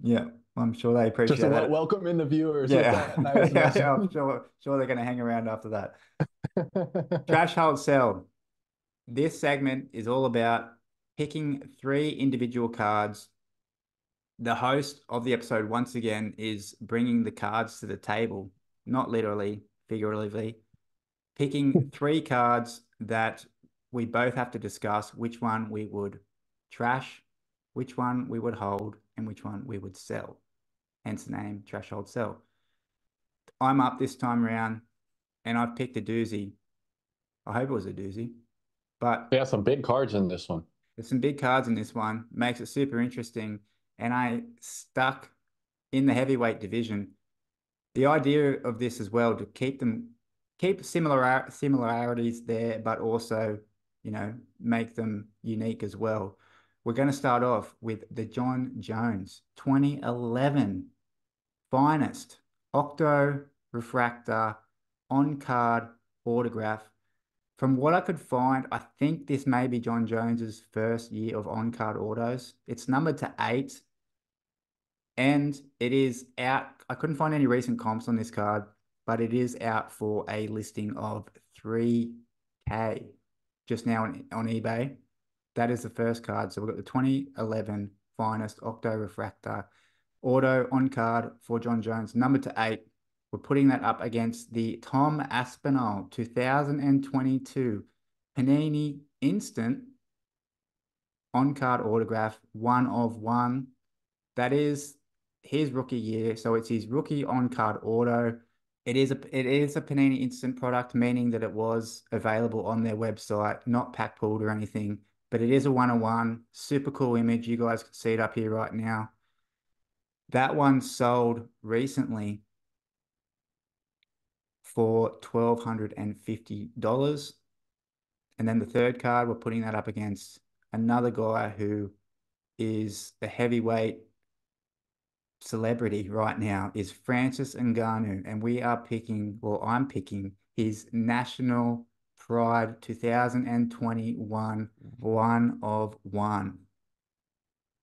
Yeah, I'm sure they Just appreciate that. welcome in the viewers with Yeah, that nice yeah, I'm message. sure they're going to hang around after that. Trash hold sell. This segment is all about picking three individual cards. The host of the episode, once again, is bringing the cards to the table, not literally, figuratively, picking three cards that we both have to discuss which one we would trash, which one we would hold, and which one we would sell. Hence the name Trash Hold Sell. I'm up this time around and I've picked a doozy. I hope it was a doozy, but Yeah, some big cards in this one. there's some big cards in this one. Makes it super interesting. And I stuck in the heavyweight division. The idea of this as well to keep similarities there, but also, make them unique as well. We're going to start off with the John Jones 2011 finest Octo Refractor on card autograph. From what I could find, I think this may be John Jones's first year of on card autos. It's numbered to 8 and it is out. I couldn't find any recent comps on this card, but it is out for a listing of 3K just now on eBay. That is the first card. So we've got the 2011 finest Octo Refractor auto on card for John Jones, number to 8. We're putting that up against the Tom Aspinall 2022 Panini Instant on card autograph, 1 of 1. That is his rookie year, so it's his rookie on card auto. It is a Panini Instant product, meaning that it was available on their website, not pack pulled or anything. But it is a 1 of 1. Super cool image. You guys can see it up here right now. That one sold recently for $1,250. And then the third card, we're putting that up against another guy who is the heavyweight celebrity right now, is Francis Ngannou. And we are picking, well, I'm picking his National Pride 2021 1 of 1.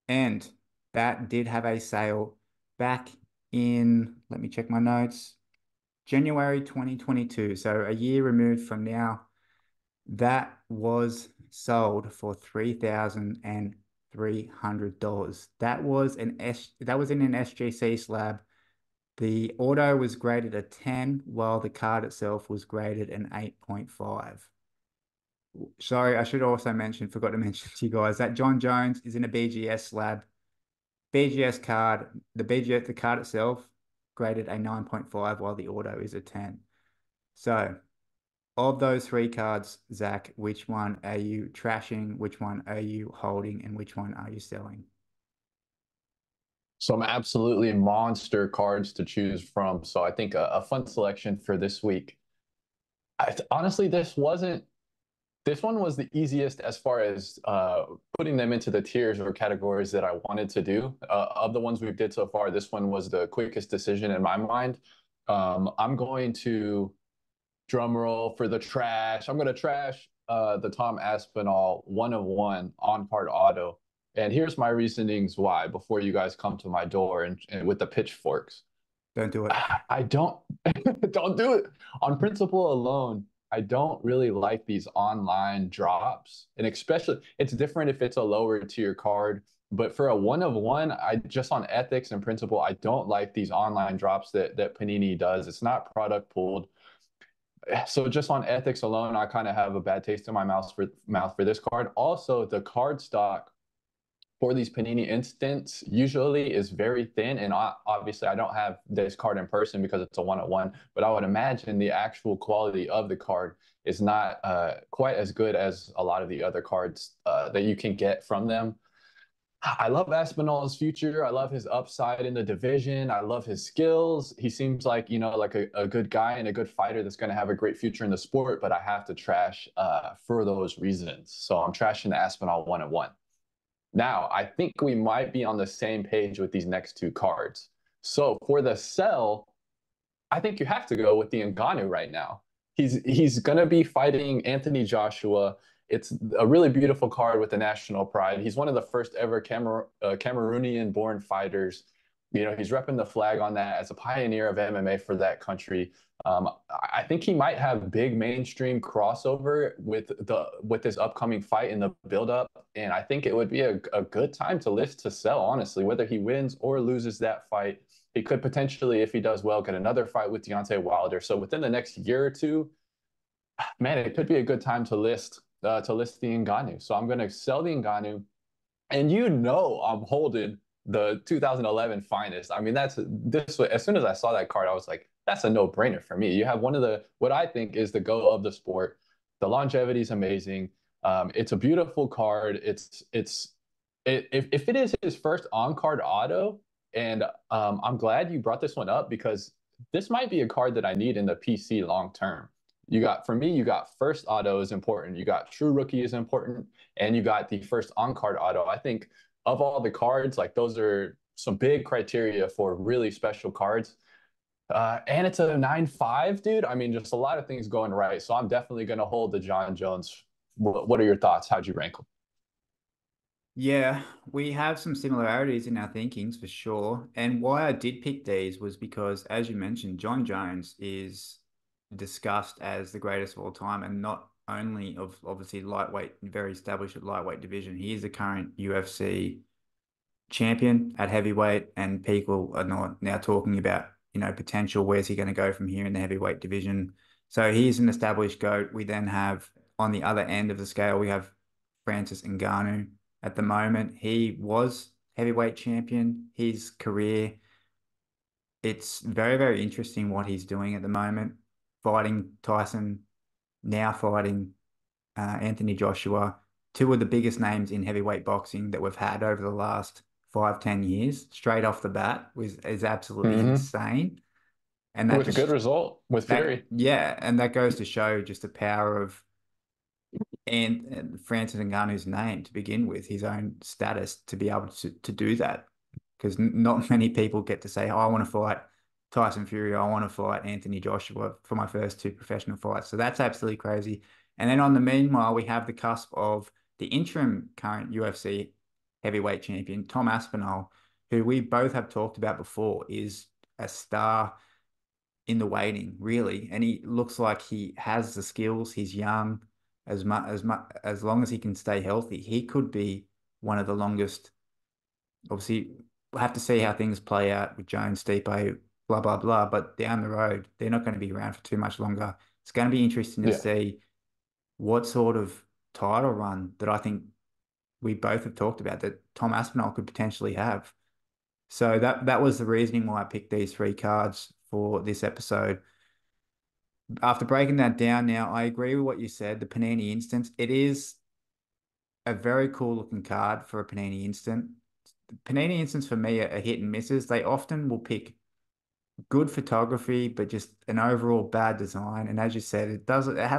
And that did have a sale back in, let me check my notes, January 2022. So a year removed from now, that was sold for $3,300. That was in an SGC slab. The auto was graded a 10, while the card itself was graded an 8.5. Sorry, I should also forgot to mention to you guys that John Jones is in a BGS slab. BGS card, the card itself graded a 9.5, while the auto is a 10. So of those three cards, Zach, which one are you trashing? Which one are you holding? And which one are you selling? Some absolutely monster cards to choose from. So I think a fun selection for this week. Honestly, this wasn't This one was the easiest as far as putting them into the tiers or categories that I wanted to do. Of the ones we've did so far, this one was the quickest decision in my mind. I'm going to drum roll for the trash. I'm going to trash the Tom Aspinall 1 of 1 on-card auto. And here's my reasonings why before you guys come to my door and with the pitchforks. Don't do it. I don't don't do it. On principle alone, I don't really like these online drops. And especially it's different if it's a lower tier card, but for a 1 of 1, I just on ethics and principle, I don't like these online drops that Panini does. It's not product pulled. So just on ethics alone, I kind of have a bad taste in my mouth for this card. Also, the card stock for these Panini instants usually is very thin. And obviously, I don't have this card in person because it's a 1 of 1, but I would imagine the actual quality of the card is not quite as good as a lot of the other cards that you can get from them. I love Aspinall's future. I love his upside in the division. I love his skills. He seems like, like a good guy and a good fighter that's going to have a great future in the sport, but I have to trash for those reasons. So I'm trashing the Aspinall 1 of 1. Now, I think we might be on the same page with these next two cards. So for the sell, I think you have to go with the Ngannou right now. He's gonna be fighting Anthony Joshua. It's a really beautiful card with the national pride. He's one of the first ever Cameroonian-born fighters. He's repping the flag on that as a pioneer of MMA for that country. I think he might have big mainstream crossover with this upcoming fight in the build-up, and I think it would be a good time to list to sell, honestly, whether he wins or loses that fight. He could potentially, if he does well, get another fight with Deontay Wilder. So within the next year or two, man, it could be a good time to list the Ngannou. So I'm going to sell the Ngannou, and I'm holding the 2011 finest. I mean, that's this. As soon as I saw that card, I was like, that's a no-brainer for me. You have one of the what I think is the go of the sport. The longevity is amazing. It's a beautiful card. If it is his first on-card auto, and I'm glad you brought this one up because this might be a card that I need in the PC long term. For me, you got first auto is important. You got true rookie is important, and you got the first on-card auto. I think of all the cards, like those are some big criteria for really special cards. And it's a 9.5, dude. I mean, just a lot of things going right. So I'm definitely going to hold the John Jones. What are your thoughts? How'd you rank them? Yeah, we have some similarities in our thinkings for sure. And why I did pick these was because, as you mentioned, John Jones is discussed as the greatest of all time, and not only of obviously lightweight, very established at lightweight division. He is the current UFC champion at heavyweight, and people are not now talking about, potential. Where's he going to go from here in the heavyweight division? So he's an established GOAT. We then have on the other end of the scale, we have Francis Ngannou at the moment. He was heavyweight champion. His career, it's very, very interesting what he's doing at the moment. Fighting Tyson, now fighting Anthony Joshua, two of the biggest names in heavyweight boxing that we've had over the last 5, 10 years, straight off the bat, is absolutely Hmm. insane. And that With a good just result with that Fury. yeah, and that goes to show just the power of and Francis Ngannou's name to begin with, his own status to be able to do that. Because not many people get to say, oh, I want to fight Tyson Fury, I want to fight Anthony Joshua for my first two professional fights. So that's absolutely crazy. And then on the meanwhile, we have the cusp of the interim current UFC heavyweight champion, Tom Aspinall, who we both have talked about before, is a star in the waiting, really. And he looks like he has the skills. He's young. As long as he can stay healthy, he could be one of the longest. Obviously, we'll have to see how things play out with Jones, Stipe, blah blah blah. But down the road, they're not going to be around for too much longer. It's going to be interesting to Yeah. see what sort of title run that I think we both have talked about that Tom Aspinall could potentially have. So that was the reasoning why I picked these three cards for this episode. After breaking that down now, I agree with what you said. The Panini instance, it is a very cool looking card for a Panini instant. Panini instants for me are hit and misses. They often will pick good photography, but just an overall bad design. And as you said,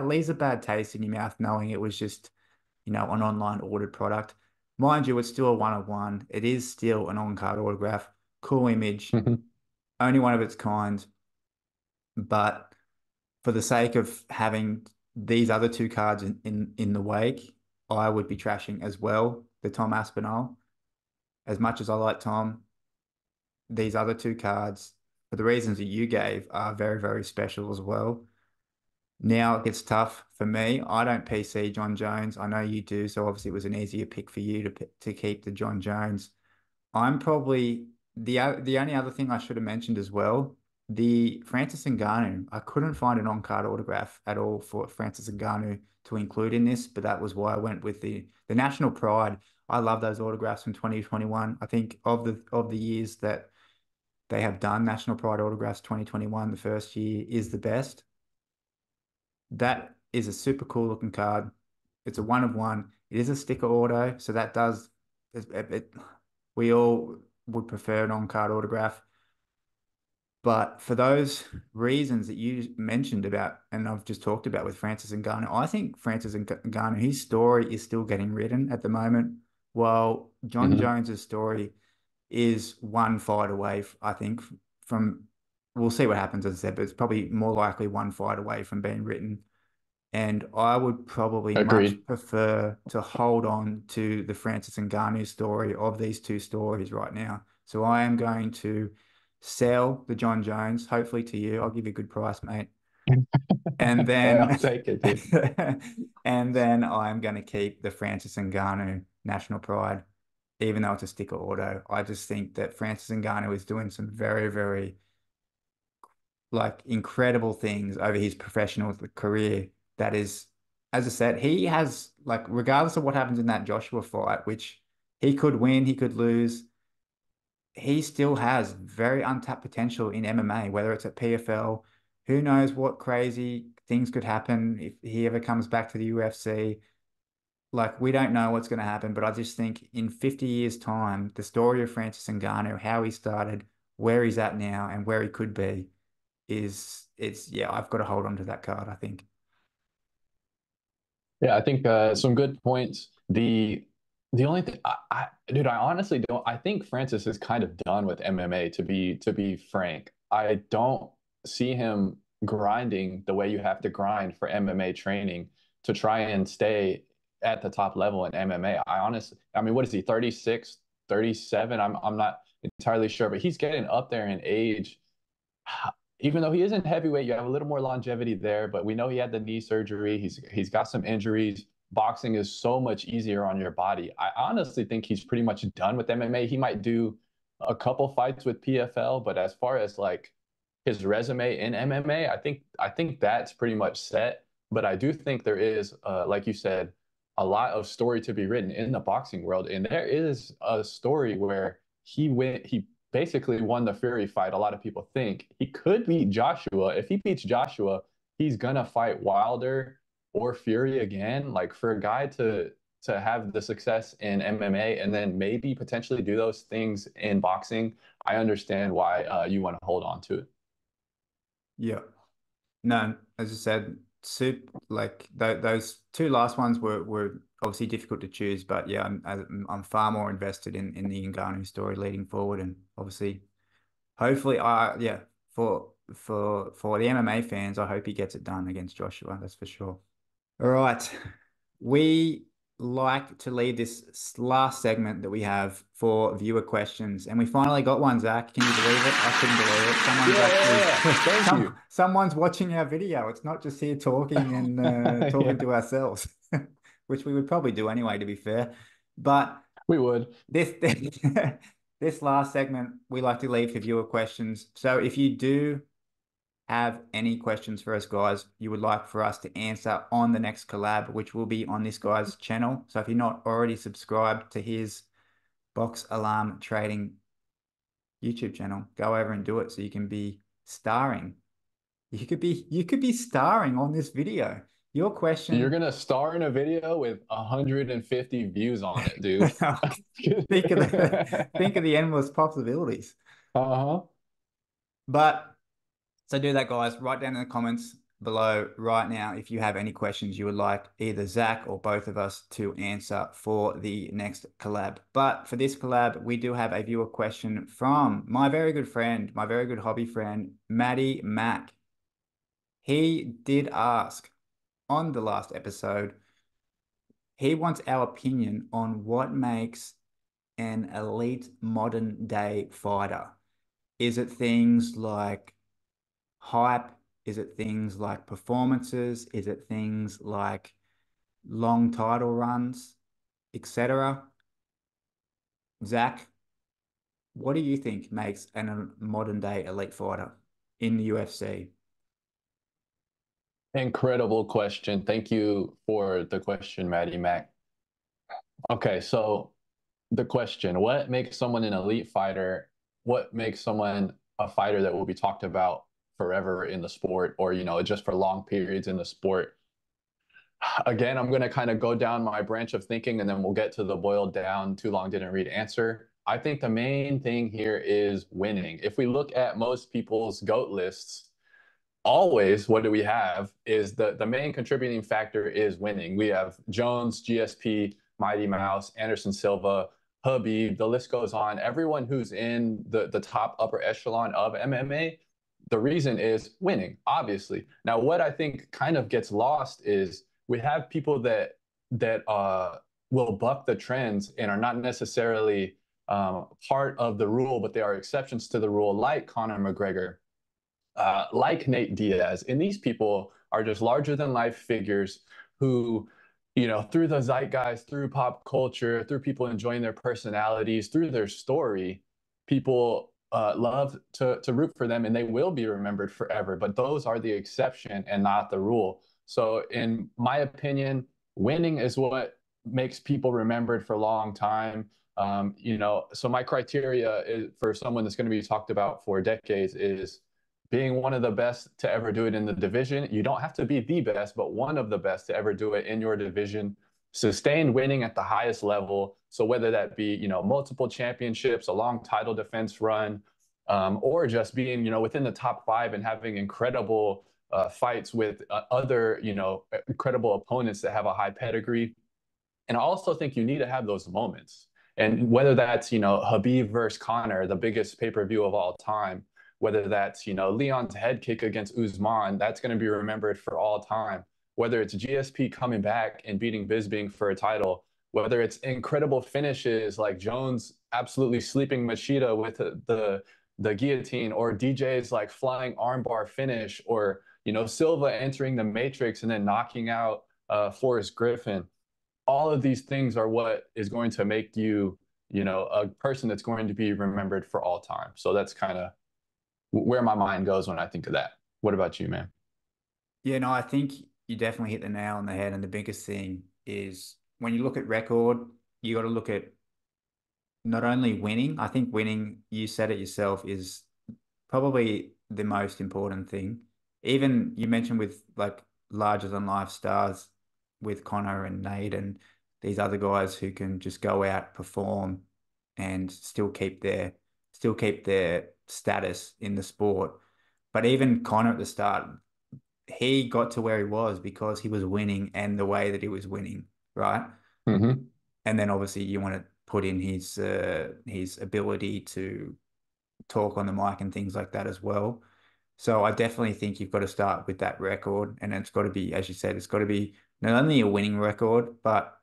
leaves a bad taste in your mouth knowing it was just, an online ordered product. Mind you, it's still a one of one. It is still an on-card autograph, cool image, only one of its kind. But for the sake of having these other two cards in the wake, I would be trashing as well the Tom Aspinall. As much as I like Tom, these other two cards, for the reasons that you gave, are very, very special as well. Now it gets tough for me. I don't PC John Jones. I know you do, so obviously it was an easier pick for you to keep the John Jones. I'm probably the only other thing I should have mentioned as well, the Francis Ngannou. I couldn't find an on-card autograph at all for Francis Ngannou to include in this, but that was why I went with the National Pride. I love those autographs from 2021. I think of the years that they have done National Pride autographs, 2021, the first year is the best. That is a super cool looking card. It's a one of one. It is a sticker auto, so that does we all would prefer an on-card autograph. But for those reasons that you mentioned about, and I've just talked about with Francis Ngannou, I think Francis Ngannou, his story is still getting written at the moment, while John Hmm. Jones's story is one fight away, I think, from, we'll see what happens, as I said, but it's probably more likely one fight away from being written. And I would probably much Agreed. prefer to hold on to the Francis Ngannou story of these two stories right now. So I am going to sell the John Jones, hopefully to you. I'll give you a good price, mate. And Hey, I'll then take it, dude. and then I'm going to keep the Francis Ngannou National Pride, even though it's a sticker auto. I just think that Francis Ngannou is doing some very, very like incredible things over his professional career. That is, as I said, he has like regardless of what happens in that Joshua fight, which he could win, he could lose, he still has very untapped potential in MMA, whether it's at PFL. Who knows what crazy things could happen if he ever comes back to the UFC. Like, we don't know what's going to happen, but I just think in 50 years' time, the story of Francis Ngannou, how he started, where he's at now, and where he could be, yeah, I've got to hold on to that card, I think. Yeah, I think some good points. The only thing, dude, I honestly don't. I think Francis is kind of done with MMA. To be frank, I don't see him grinding the way you have to grind for MMA training to try and stay at the top level in MMA. I mean, what is he, 36, 37? I'm not entirely sure, but he's getting up there in age. Even though he isn't heavyweight, you have a little more longevity there, but we know he had the knee surgery. He's got some injuries. Boxing is so much easier on your body. I honestly think he's pretty much done with MMA. He might do a couple fights with PFL, but as far as like his resume in MMA, I think that's pretty much set. But I do think there is, like you said, a lot of story to be written in the boxing world, and there is a story where he basically won the Fury fight. A lot of people think he could beat Joshua. If he beats Joshua, he's gonna fight Wilder or Fury again. Like for a guy to have the success in MMA and then maybe potentially do those things in boxing, I understand why you want to hold on to it. Yeah. No, as I said, like those two last ones were obviously difficult to choose, but yeah, I'm far more invested in the Ngannou story leading forward, and obviously, hopefully, yeah, for the MMA fans, I hope he gets it done against Joshua. That's for sure. All right. We like to leave this last segment that we have for viewer questions. And we finally got one, Zach. Can you believe it? I couldn't believe it. Someone's Yeah, actually thank you. someone's watching our video. It's not just here talking and talking Yeah, to ourselves, which we would probably do anyway, to be fair. But we would. this this last segment we like to leave for viewer questions. So if you do have any questions for us, guys, you would like for us to answer on the next collab, which will be on this guy's channel. So if you're not already subscribed to his Box Alarm Trading YouTube channel, go over and do it so you can be starring. You could be starring on this video. Your You're question. gonna star in a video with 150 views on it, dude. Think of the endless possibilities. Uh-huh. But So do that, guys. Write down in the comments below right now if you have any questions you would like either Zach or both of us to answer for the next collab. But for this collab, we do have a viewer question from my very good friend, my very good hobby friend, Maddie Mack. He did ask on the last episode, he wants our opinion on what makes an elite modern day fighter. Is it things like hype? Is it things like performances? Is it things like long title runs, etc.? Zach, what do you think makes a modern day elite fighter in the UFC? Incredible question. Thank you for the question, Maddie Mac. Okay, so the question, what makes someone an elite fighter? What makes someone a fighter that will be talked about forever in the sport or, just for long periods in the sport? Again, I'm going to kind of go down my branch of thinking and then we'll get to the boiled down, too long didn't read answer. I think the main thing here is winning. If we look at most people's GOAT lists, always what do we have is the main contributing factor is winning. We have Jones, GSP, Mighty Mouse, Anderson Silva, Habib, the list goes on. Everyone who's in the top upper echelon of MMA, the reason is winning, obviously. Now, what I think kind of gets lost is we have people that will buck the trends and are not necessarily part of the rule, but they are exceptions to the rule, like Conor McGregor, like Nate Diaz. And these people are just larger than life figures who, through the zeitgeist, through pop culture, through people enjoying their personalities, through their story, people love to root for them and they will be remembered forever. But those are the exception and not the rule. So, in my opinion, winning is what makes people remembered for a long time. So my criteria is, for someone that's going to be talked about for decades is being one of the best to ever do it in the division. You don't have to be the best, but one of the best to ever do it in your division. Sustained winning at the highest level. So whether that be, multiple championships, a long title defense run, or just being, within the top five and having incredible fights with other, incredible opponents that have a high pedigree. And I also think you need to have those moments. And whether that's, Habib versus Conor, the biggest pay-per-view of all time, whether that's, Leon's head kick against Usman, that's going to be remembered for all time. Whether it's GSP coming back and beating Bisping for a title, whether it's incredible finishes like Jones absolutely sleeping Machida with the guillotine, or DJ's like flying armbar finish, or, Silva entering the Matrix and then knocking out Forrest Griffin. All of these things are what is going to make you, a person that's going to be remembered for all time. So that's kind of where my mind goes when I think of that. What about you, man? Yeah, no, I think you definitely hit the nail on the head. And the biggest thing is when you look at record, you got to look at not only winning, I think winning, you said it yourself, is probably the most important thing. Even you mentioned with like larger than life stars with Connor and Nate and these other guys who can just go out, perform and still keep their status in the sport. But even Connor at the start, he got to where he was because he was winning and the way that he was winning, right? Mm-hmm. And then obviously you want to put in his ability to talk on the mic and things like that as well. So I definitely think you've got to start with that record, and it's got to be, as you said, it's got to be not only a winning record, but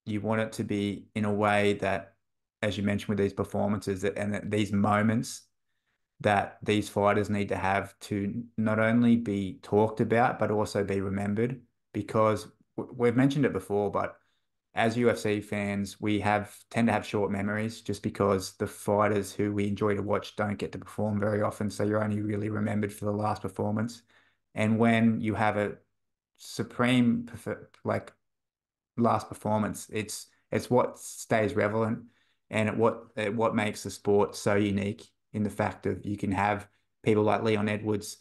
you want it to be in a way that, as you mentioned with these performances, that and that these moments that these fighters need to have to not only be talked about but also be remembered. Because we've mentioned it before, but as UFC fans, we have tend to have short memories just because the fighters who we enjoy to watch don't get to perform very often. So you're only really remembered for the last performance. And when you have a supreme like last performance, it's what stays relevant and what makes the sport so unique in the fact of you can have people like Leon Edwards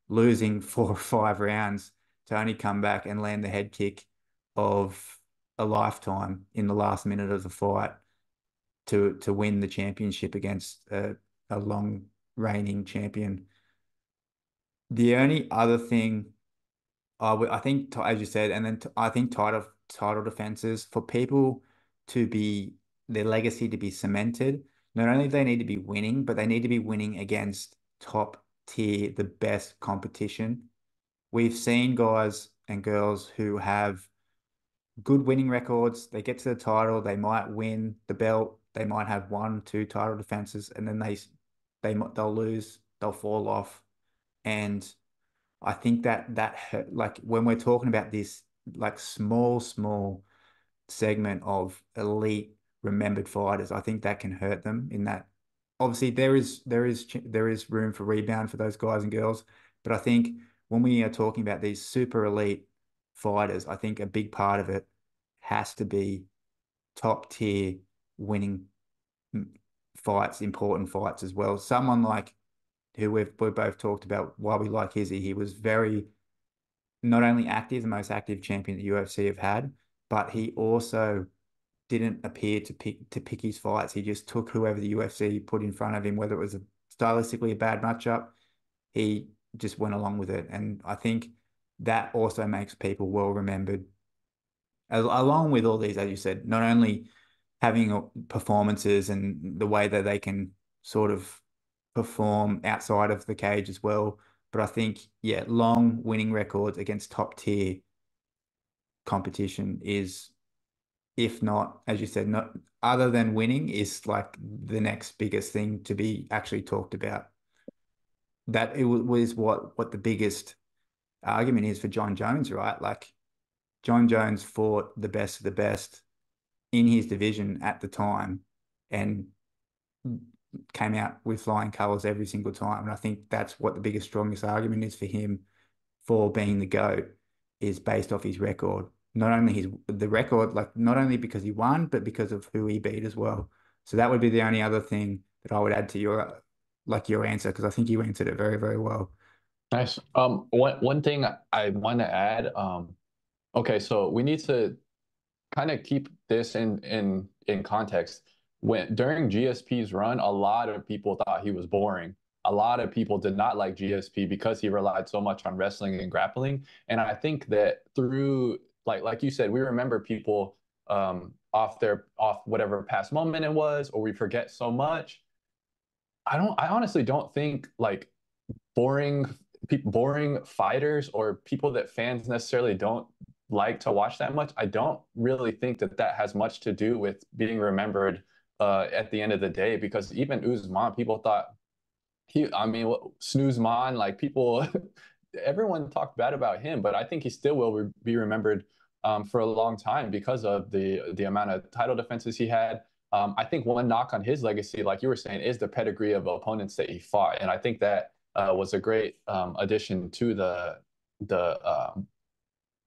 losing 4 or 5 rounds to only come back and land the head kick of a lifetime in the last minute of the fight to win the championship against a long reigning champion. The only other thing I think, as you said, and then I think title defenses for people to be their legacy to be cemented. Not only do they need to be winning, but they need to be winning against top tier, the best competition. We've seen guys and girls who have good winning records. They get to the title, they might win the belt, they might have one, two title defenses, and then they'll lose, they'll fall off, and I think that hurt, like when we're talking about this like small segment of elite remembered fighters, I think that can hurt them in that obviously there is room for rebound for those guys and girls, but I think when we are talking about these super elite fighters, I think a big part of it has to be top tier winning fights, important fights as well. Someone like who we both talked about why we like Izzy. He was very not only active, the most active champion the UFC have had, but he also didn't appear to pick his fights. He just took whoever the UFC put in front of him, whether it was stylistically a bad matchup, he just went along with it. And I think that also makes people well remembered, along with all these, as you said, not only having performances and the way that they can sort of perform outside of the cage as well. But I think, yeah, long winning records against top tier competition is, if not, as you said, not other than winning, is like the next biggest thing to be actually talked about. That it was what the biggest argument is for John Jones, right? Like John Jones fought the best of the best in his division at the time and came out with flying colors every single time. And I think that's what the biggest, strongest argument is for him for being the GOAT is based off his record. Not only the record, like not only because he won, but because of who he beat as well. So that would be the only other thing that I would add to your answer, because I think you answered it very, very well. Nice. One thing I want to add. Okay, so we need to kind of keep this in context. When during GSP's run, a lot of people thought he was boring. A lot of people did not like GSP because he relied so much on wrestling and grappling. And I think that through like you said, we remember people off whatever past moment it was, or we forget so much. I honestly don't think like boring boring fighters or people that fans necessarily don't like to watch that much. I don't really think that that has much to do with being remembered at the end of the day, because even Usman, people thought I mean, Snoozman, like people, everyone talked bad about him, but I think he still will be remembered for a long time because of the amount of title defenses he had. I think one knock on his legacy, like you were saying, is the pedigree of opponents that he fought, and I think that was a great addition to the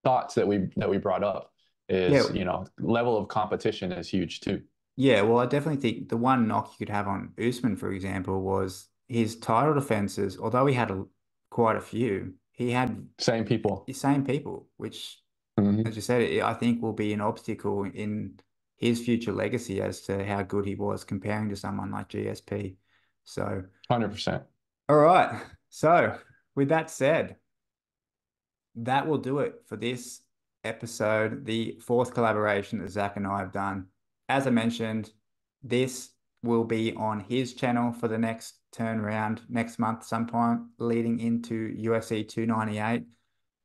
thoughts that we brought up. Is Yeah, level of competition is huge too. yeah. Well, I definitely think the one knock you could have on Usman, for example, was his title defenses. Although he had quite a few, he had Same people. the same people, which, as Hmm. you said, I think will be an obstacle in his future legacy as to how good he was comparing to someone like GSP. So, 100%. all right. So, with that said, that will do it for this episode, the fourth collaboration that Zac and I have done. As I mentioned, this will be on his channel for the next turnaround next month, sometime leading into UFC 298.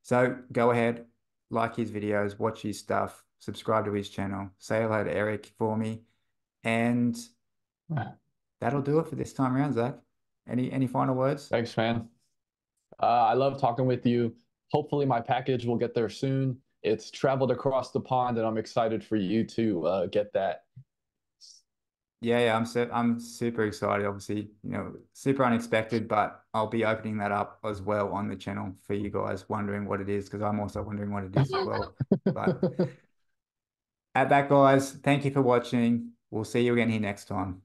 So go ahead, like his videos, watch his stuff, subscribe to his channel, say hello to Eric for me, and that'll do it for this time around, Zac. Any final words? Thanks, man. I love talking with you. Hopefully, my package will get there soon. It's traveled across the pond, and I'm excited for you to get that. Yeah, I'm super excited. Obviously, super unexpected, but I'll be opening that up as well on the channel for you guys wondering what it is, because I'm also wondering what it is as well. But at that, guys, thank you for watching. We'll see you again here next time.